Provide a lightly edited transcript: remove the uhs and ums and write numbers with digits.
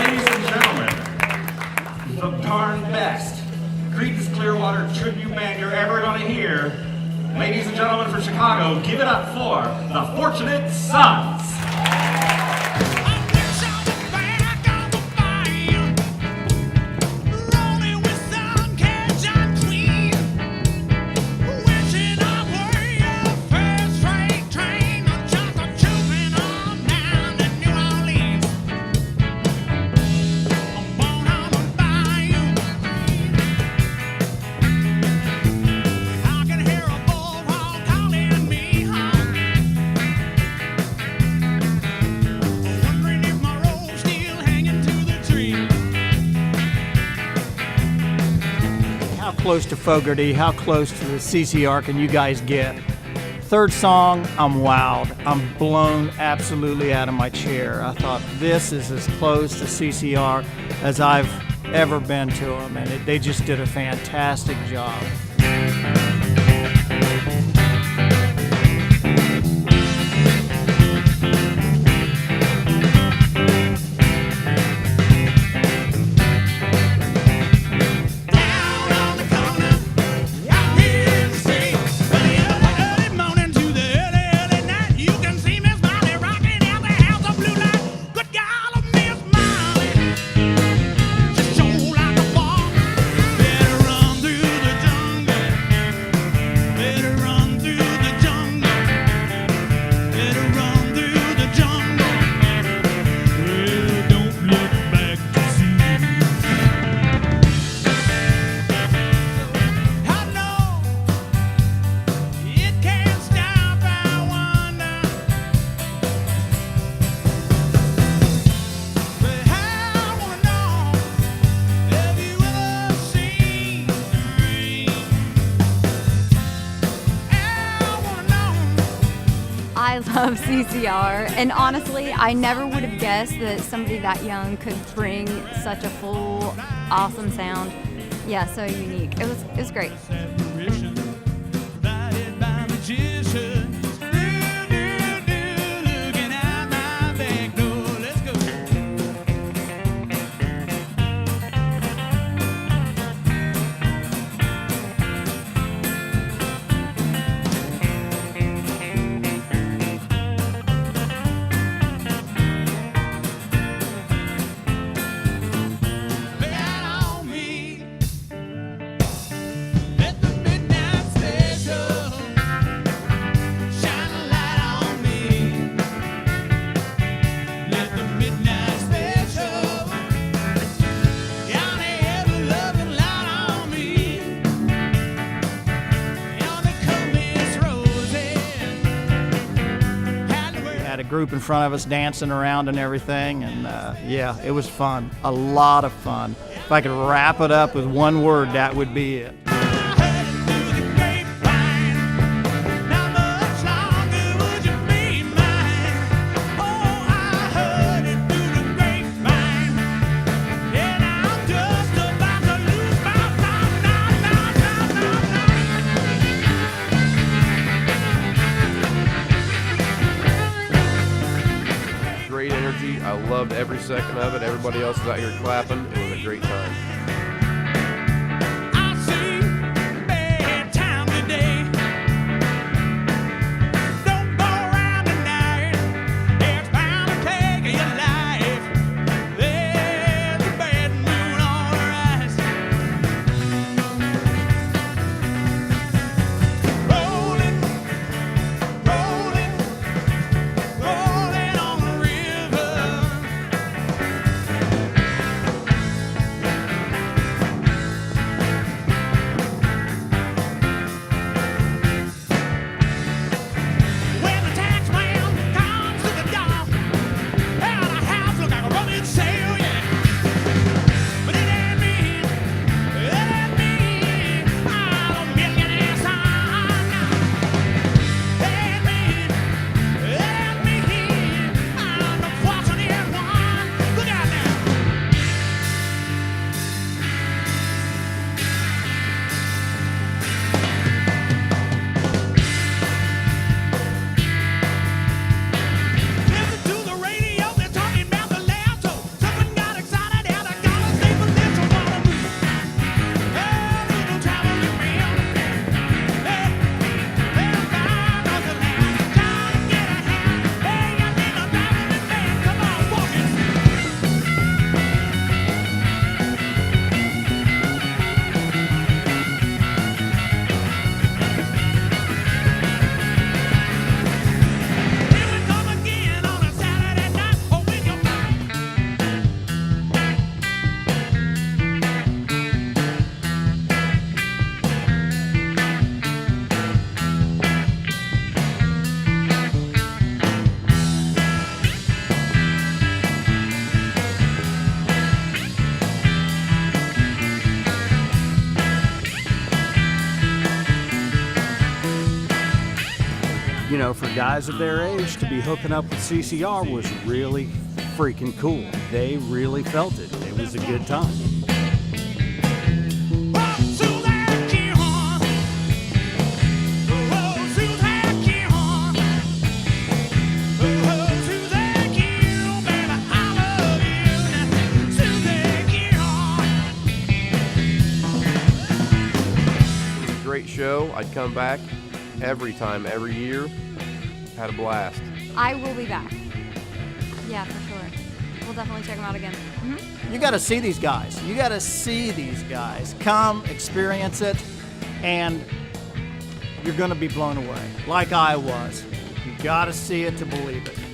Ladies and gentlemen, the darn best Creedence Clearwater tribute band you're ever going to hear. Ladies and gentlemen from Chicago, give it up for the Fortunate Sons. How close to Fogarty, how close to the CCR can you guys get? Third song, I'm wowed. I'm blown absolutely out of my chair. I thought this is as close to CCR as I've ever been to them, and they just did a fantastic job. I love CCR, and honestly, I never would have guessed that somebody that young could bring such a full, awesome sound. Yeah, so unique. It was great. Had a group in front of us dancing around and everything, and yeah, it was fun. A lot of fun. If I could wrap it up with one word, that would be it. Great energy. I loved every second of it. Everybody else was out here clapping. It was a great time. know, for guys of their age to be hooking up with CCR was really freaking cool. They really felt it. It was a good time. Great show. I'd come back every time, every year. Had a blast. I will be back. Yeah, for sure. We'll definitely check them out again. Mm-hmm. You got to see these guys. You got to see these guys. Come, experience it, and you're going to be blown away, like I was. You got to see it to believe it.